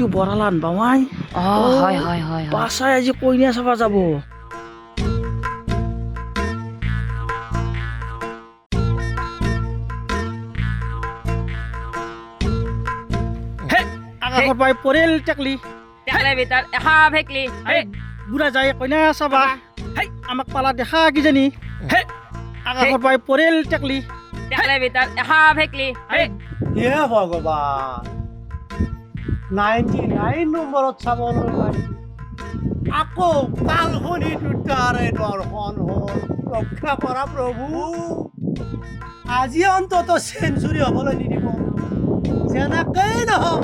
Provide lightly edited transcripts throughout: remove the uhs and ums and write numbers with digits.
কিন্তু বৰালান বামাই হয় হয় হয় বাছাই আজি কইনা চাবা যাব হে আকাশৰ পাই পৰিল টেকলি টেকলে ভিতৰত এখা ফেকলি বুঢ়া যায় কইনা চাবা হে আমাক পালা দেখা কিজানি হে আকাশৰ পাই পৰিল টেকলি টেকলে ভিতৰত এখা ফেকলি হে ভগৱান 99 নম্বৰত চাবলৈ পাইছোঁ আকৌ কালখনি দুটাৰে দৰ্শন হ'ল ৰক্ষা কৰা প্ৰভু আজি অন্তত চেঞ্চুৰী হ'বলৈ নিদিব যেনেকেই নহওক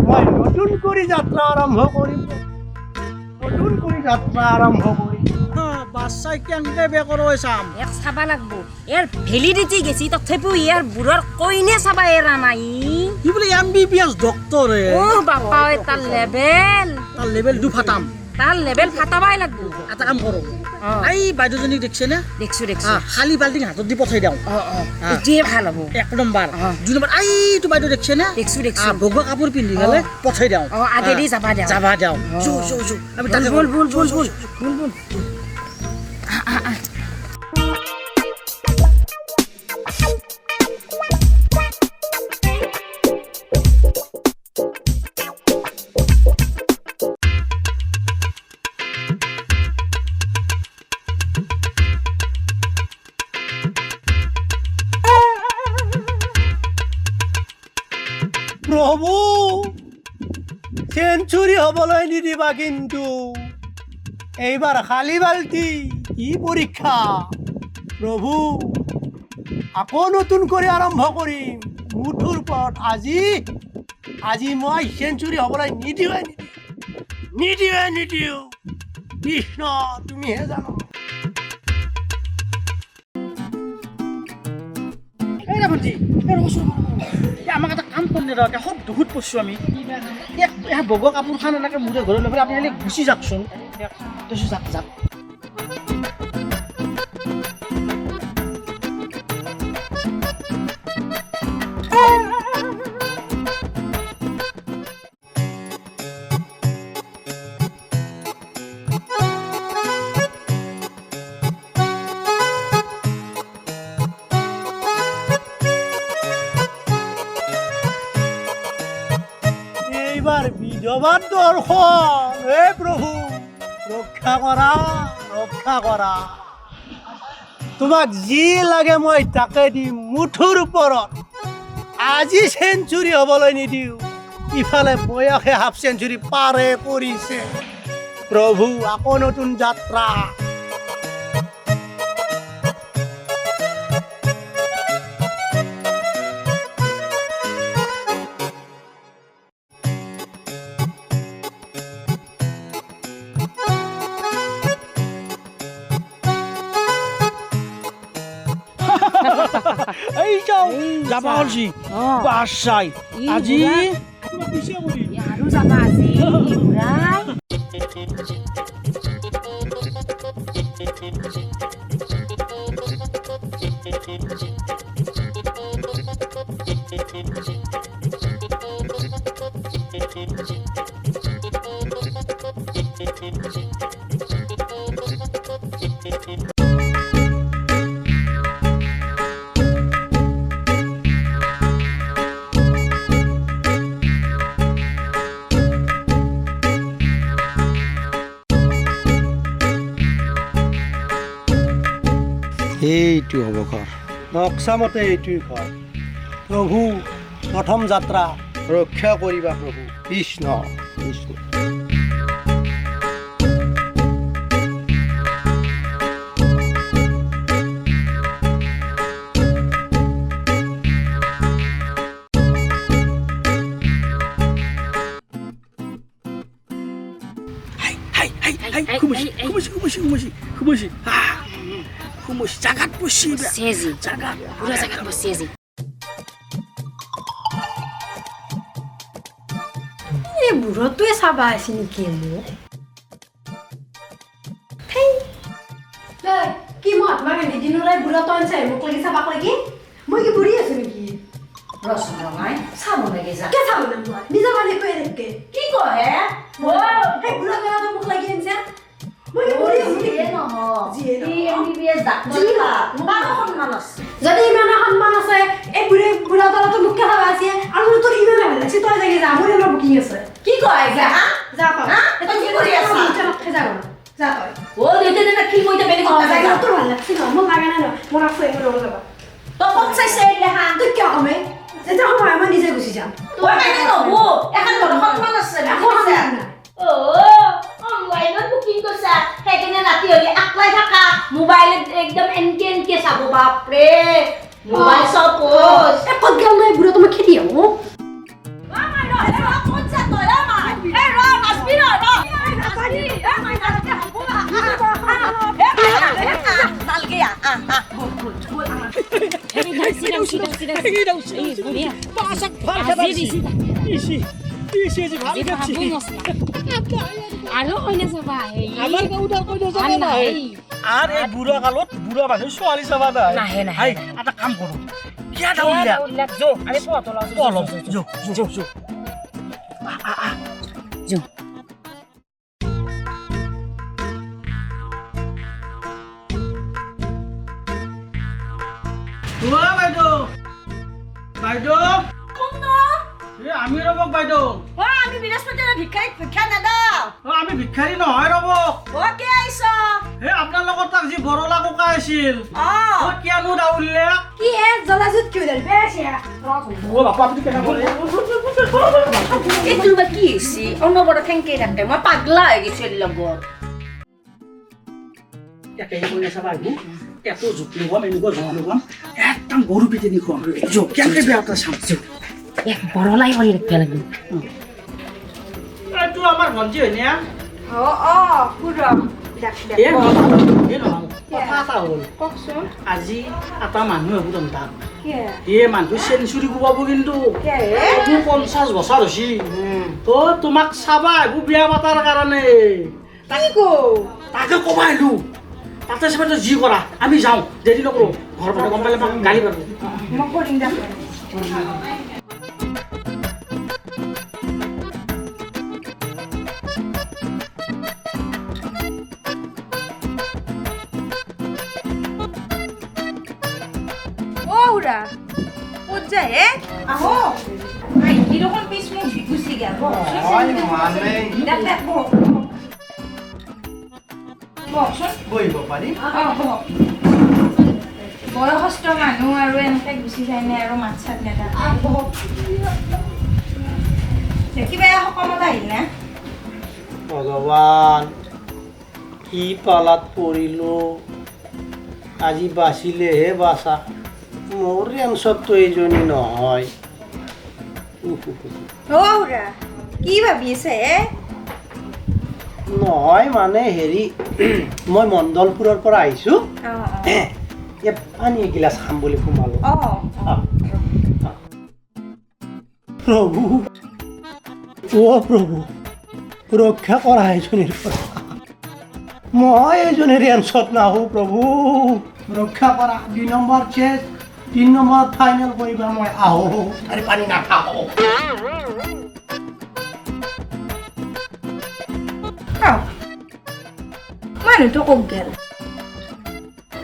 মই নতুন কৰি যাত্ৰা আৰম্ভ কৰিম বাছাই কেনেকে বেয়া কৰোঁ চাম এক চাবা লাগব ইয়াৰ ভেলিডিটি গেছি তথাপিও ইয়াৰ বুঢ়াৰ কইনে চাবা এৰা নাই সি বোলে MBBS ডক্তৰ ও বাপা তাৰ লেভেল দুফাটাম তাৰ লেভেল ফাটাবাই লাগব এটা কাম কৰোঁ এই বাইদেউজনীক দেখিছে নে দেখছো খালী বাল্টিং হাতত দি পঠাই দিওঁ এইটোৱে ভাল হ'ব 1 নম্বৰ 2 নম্বৰ এইটো বাইদেউ দেখিছে নে দেখছো বগা কাপোৰ পিন্ধি গ'লে পঠাই দিওঁ আগেদি যাবা দিওঁ আমি বল প্ৰভু চেঞ্চুৰী হ'বলৈ নিদিবা কিন্তু এইবাৰ খালী বাল্টি কি পৰীক্ষা প্ৰভু আকৌ নতুন কৰি আৰম্ভ কৰিম মুঠৰ ওপৰত আজি মই চেঞ্চুৰী হ'বলৈ নিদিওঁ কৃষ্ণ তুমিহে জানো আমাক এটা কাম কৰিলে ৰ খুব দুখত পৰিছোঁ আমি বগা কাপোৰখন এনেকৈ মূৰে ঘৰে লৈ পেলাই আপুনি গুচি যাওকচোন যাক এইবাৰ বিধবাৰ দৰ্শন হে প্ৰভু ৰক্ষা কৰা তোমাক যি লাগে মই তাকে দিম মুঠৰ ওপৰত আজি চেঞ্চুৰী হ'বলৈ নিদিওঁ ইফালে বয়সে হাফ চেঞ্চুৰী পাৰে কৰিছে প্ৰভু আকৌ নতুন যাত্ৰা এই যাওঁ যাবা হ'লছি বাছাই আজি আৰু যাবা আজি বুঢ়াই এইটো হ'ব ঘৰ নক্সামতে এইটোৱেই ঘৰ প্ৰভু প্ৰথম যাত্ৰা ৰক্ষা কৰিবা প্ৰভু কৃষ্ণ জাগাত বসি সেজি পুৰা জায়গা বসে আজি এই বুঢ়টোৱে চাবা আছে নেকি মোক কি মহাত্মা গান্ধী দিনৰাই বুঢ়াটো আনছে মোক লাগি চাবাক লাগি মই কি বুঢ়ী আছো নেকি ৰসমলাই চাব লাগে যা কে চাব না মই নিজে মানে কৈ দেখকে কি কয় হে বুঢ়া গলাটো মোক লাগি আনছে মই বুঢ়ী যিয়ে MBBS ডাক্তৰ তাৰ সন্মান আছে যদি ইমান সন্মান আছে এই বুঢ়া গলাটো মোক কেলা আছে আৰু তোৰ ইমান ভাল লাগছে তই যাগে যা মোৰ অলপ বুকিং আছে কি কয় যা যা তই তই কি কৰি আছা যা তই ও দেতে দেতে কি কইতে বেলি কথা যাগে তোৰ ভাল লাগছে ন মোক লাগা নাই ন মোৰ আছে মোৰ লগত যাবা তই ক'ত চাইছে লেহা তই কিয় কমে যেতিয়া সময় মই নিজে গুচি যাম তোৰ মানে নহব এখন ঘৰ সন্মান আছে অনলাইনত বুকিং কৰিছা সেইকাৰণে ৰাতি হ'লে আকলাই থাকা মোবাইলত একদম এনকে চাব বাপৰে মোবাইল চব পোষ্ট ক'ত গেল নাই বুঢ়া তোমাক খেদি আহো আৰু কইনা চাবা আমাৰ গাঁৱত কৈ দিছে নাই আৰু এই বুঢ়া কালত বুঢ়া মানুহ ছোৱালী চাবা নাই নাহে নাহে হাই এটা কাম কৰো কিয়া দাউলিয়া যো আরে পতলা পলম যো যো যো যো ও বাইদেউ বাইদেউ এ আমি ৰবক বাইদেউ আমি বৃহস্পতিবাৰে ভিক্ষা নেদাও আমি ভিক্ষাৰী নহয় ৰবক কে আইছ হে আপোনাৰ লগত তাক যি বৰলা কোকা আছিল কিয়ানো দাউলিয়া কি হে জলাজুত কিয় দেল বেছিয়া ও বাপা আপুনি কেনে কৰে এইটোৰ বা কি হৈছে অনবৰত থেংকে থাকে মই পাগলা হৈ গৈছো লগত একে কৰি চাবা আহিব এত জুকলি হম এনেকুৱা জুকলি হম একদম গৰু পিটি নি খুৱাম যো কেনেকে বেয়া এটা চাম যো এক বৰলাই কৰি ৰাখিব লাগিব এইটো আমাৰ ভণ্টি হয় নে পুৰা এ নহয় কথা এটা হ'ল কওকচোন আজি এটা মানুহ আহিব তাত কিয় এ মানুহ চেঞ্চুৰী কোবাব কিন্তু 50 বছৰ হৈছে তো তোমাক চাবা আহিব বিয়া পাতাৰ কাৰণে কি কো তাকে কবা আহিলো তাতে চাবা যি কৰা আমি যাওঁ দেৰি নকৰোঁ ঘৰ মানুহ গম পালে গালি পাব মই কৰিম যা Ora, o Zé? আহো Ai, virou com peixe muito gusiga. Ai, mane. Dá até bom. Bom, বহিব পাৰি বয়সস্থ মানুহ আৰু এনেকৈ গুচি যায় নে আৰু মাছ চাত নেদা কিবা সকামত আহিল নে ভগৱান কি পালাত পৰিলো আজি বাচিলেহে বাচা মোৰ ৰেঞ্চততো এইজনী নহয় ঔৰা কি ভাবি আছে নহয় মানে হেৰি মই মণ্ডলপুৰৰ পৰা আহিছোঁ এই পানী এগিলাচ খাম বুলি সোমালো প্ৰভু অ' প্ৰভু ৰক্ষা কৰা এইজনীৰ পৰা মই এইজনীৰ ৰেঞ্চত নাহোঁ প্ৰভু ৰক্ষা কৰা 2 নম্বৰ চেছ 3 নম্বৰত ফাইনেল কৰিবা মই আহোঁ আৰু পানী নাখাওঁ মানুহটো ক'ত গেল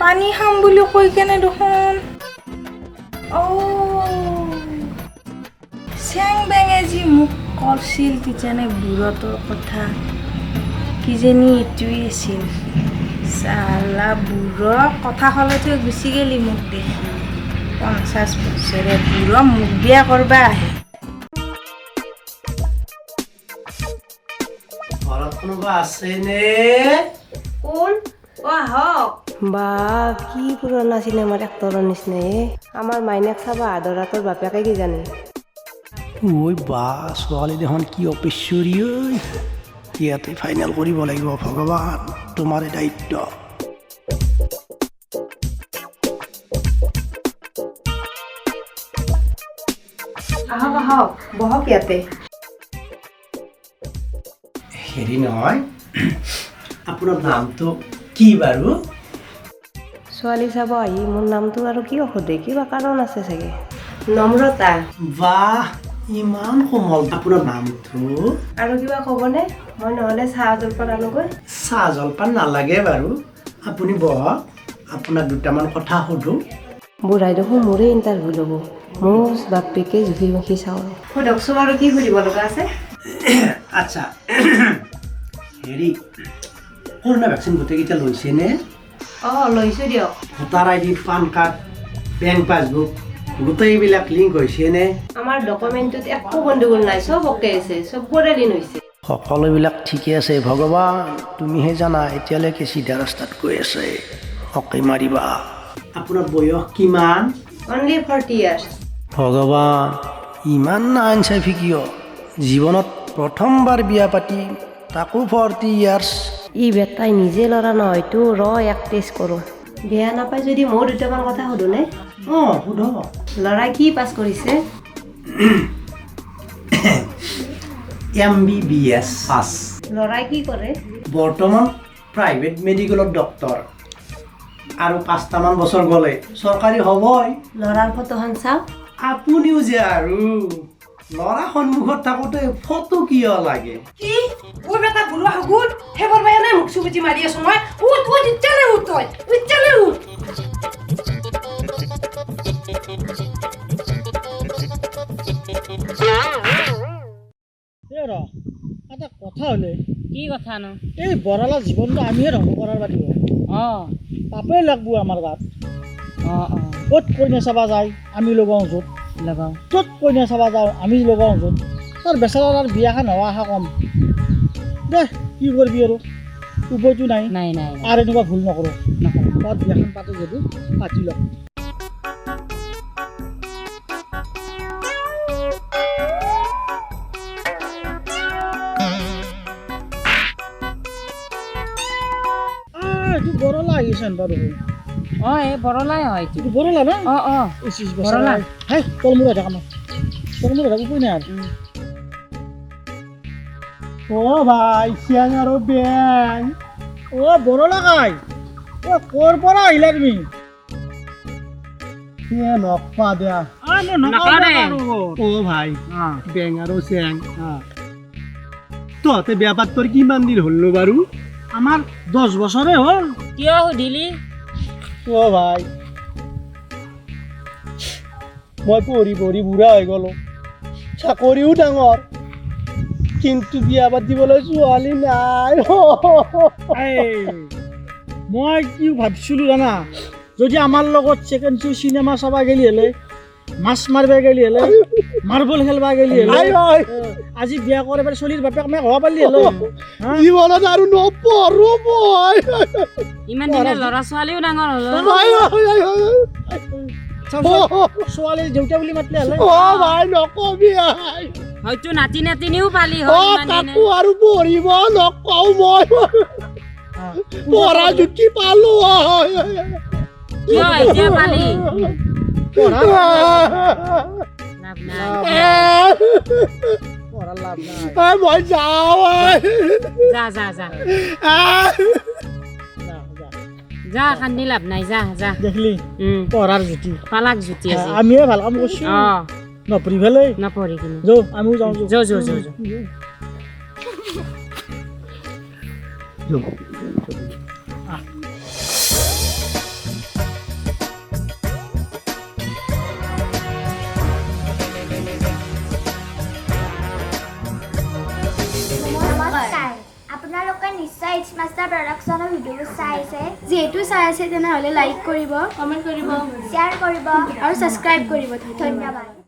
পানী খাম বুলি কৈ কেনে দেখোন চেং বেঙে যি মোক কৈছিল কিজানে বুঢ়াটোৰ কথা কিজানি এইটোৱেই আছিল চালা বুঢ়া কথা ক'লতে গুচি গেলি মোক দেখি 50 বছৰে বুঢ়া মোক বিয়া কৰবা আহে ঘৰত কোনোবা আছেনে কোন আহক বা কি পুৰণা চিনেমাৰ এক্টৰৰ নিচিনাই আমাৰ মাইনাক চাবা আদৰাটোৰ বাপেকে কি জানে ঐ বা ছোৱালী দেখোন কি অপেশ্বৰী ঐ ইয়াতে ফাইনেল কৰিব লাগিব ভগৱান তোমাৰে দায়িত্ব আহক আহক বহক ইয়াতে হেৰি নহয় আপোনাৰ নামটো কি বাৰু ছোৱালী চাব আহি মোৰ নামটো আৰু কিয় সোধে কিবা কাৰণ আছে চাগে নম্ৰতা। বাহ, ইমান কোমল আপোনাৰ নামটো। আৰু কিবা ক'বনে? মই নহ'লে চাহ জলপান আনোগৈ। চাহ জলপান নালাগে বাৰু, আপুনি বহক, আপোনাক দুটামান কথা সোধোঁ। বুঢ়াই দেখোন মোৰে ইণ্টাৰভিউ ল'ব। মোৰ বাপেকে জুখি মুখি চাওঁ। সোধকচোন আৰু কি সুধিব লগা আছে? আচ্ছা, হেৰি কৰোণা ভেকচিন গোটেইকেইটা লৈছেনে? অঁ লৈছোঁ দিয়ক। ভোটাৰ আই ডি, পান কাৰ্ড, বেংক পাছবুক গোটেইবিলাক লিংক হৈছেনে? আমাৰ ডকুমেণ্টটোত একো গণ্ডগোল নাই, চব অ'কে আছে, চবৰে দিন হৈছে। সকলোবিলাক ঠিকে আছে ভগৱান, তুমিহে জানা এতিয়ালৈকে চিধা ৰাস্তাত গৈ আছে। অকে মাৰিবা। আপোনাৰ বয়স কিমান? Only 40 years। ভগৱান, ইমান আইনচাফি কিয়? জীৱনত প্ৰথমবাৰ বিয়া পাতি তাকো 40 ইয়াৰ্ছ। ই বেটাই নিজে ল'ৰা নহয়তো, এক টেষ্ট কৰোঁ। বেয়া নাপায় যদি মোৰ দুটামান কথা সোধোনে? অঁ সোধক। ল'ৰাই কি পাছ কৰিছে? MBBS পাছ। ল'ৰাই কি কৰে? বৰ্তমান প্ৰাইভেট মেডিকেলত ডক্তৰ। আৰু 5টামান বছৰ গ'লে চৰকাৰী হ'বই। ল'ৰাৰ ফটোখন চাওক। আপুনিও যে আৰু ল'ৰা সন্মুখত থাকোঁতে ফটো কিয় লাগে? কি ও বেটা বুলুৱা হগুল হেবৰ বাই নাই মুখ সুবুজি মাৰি আছো মই উঠ উঠ ইচ্ছালে উঠ তই ইচ্ছালে উঠ এটা কথা হ'লে কি কথা নো? এই বৰালা জীৱনটো আমিহে ধ্বংস কৰাৰ বাদ দিব। অঁ পাপেই লাগব আমাৰ গাত। অঁ অঁ ক'ত কইনা চাবা যায় আমি লগাওঁ য'ত, লগাওঁ। ত'ত কইনা চাবা যাওঁ আমি লগাওঁ য'ত। তাৰ বেচেৰাৰ বিয়াখন হোৱা আশা কম। দে কি কৰিবি আৰু, উপায়তো নাই। নাই নাই আৰু এনেকুৱা ভুল নকৰোঁ। নকৰোঁ। তাত বিয়াখন পাতে যদি পাতি লওক। এইটো বৰলা আহিছে বাৰু। অঁ এই বৰলাই হয় এইটো বৰলা ন? অঁ অঁ বৰলা। হাই তল মূৰ দেখা নাই, তল মূৰ দেখা উপায় নাই আৰু। অ ভাই চিয়াং আৰু বেং। অ বৰলা কাই, অ ক'ৰ পৰা আহিলা তুমি? নকপা দিয়া। অ ভাই বেং আৰু চেং, তহঁতে বিয়া পাত তোৰ কিমান দিন হ'ল বাৰু? আমাৰ 10 বছৰে হ'ল। কিয় সুধিলি? অ ভাই মই পঢ়ি পঢ়ি বুঢ়া হৈ গ'লো, চাকৰিও ডাঙৰ, কিন্তু বিয়া পাতিবলৈ ছোৱালী নাই। মই কি ভাবিছিলোঁ জানা, যদি আমাৰ লগত ছেকেণ্ড শ্ব' চিনেমা চাবা গেলি হ'লে, মাছ মাৰিব গেলি হ'লে, মাৰ্বল খেলবা গেলি হ'লে, আজি বিয়া কৰি পেলাই চলিৰ বাপেক মই হ'ব পাৰিলি হ'লে। জীৱনত আৰু নপঢ়ো মই। ইমান দিনে ল'ৰা ছোৱালীও ডাঙৰ হ'ল। ছোৱালীৰ দেউতা বুলি মাতিলে হ'লে। ভাই নকবি হয়তো নাতি নাতিনিও পালি হ'ল ইমান দিনে। আৰু পঢ়িব নকওঁ মই, পঢ়া জুতি পালো। কিয় এতিয়া পালি? লাভ নাই। পঢ়াৰ লাভ নাই। মই যাওঁ। যা যা যা যা, কান্দি লাভ নাই, যা যা। দেখলি পঢ়াৰ জুতি পালাক জুতি আছে। আমিহে ভাল কাম কৰিছোঁ। অঁ নপঢ়ি পেলাই নপঢ়ি কিনে যাওঁ, আমিও যাওঁ। যৌ যৌ যৌ যৌ। নমস্কাৰ, আপোনালোকে নিশ্চয় এইচ মাষ্টাৰ প্ৰডাকশ্যনৰ ভিডিঅ'বোৰ চাই আছে। যিহেতু চাই আছে তেনেহ'লে লাইক কৰিব, কমেণ্ট কৰিব, শ্বেয়াৰ কৰিব আৰু ছাবস্ক্ৰাইব কৰিব। ধন্যবাদ।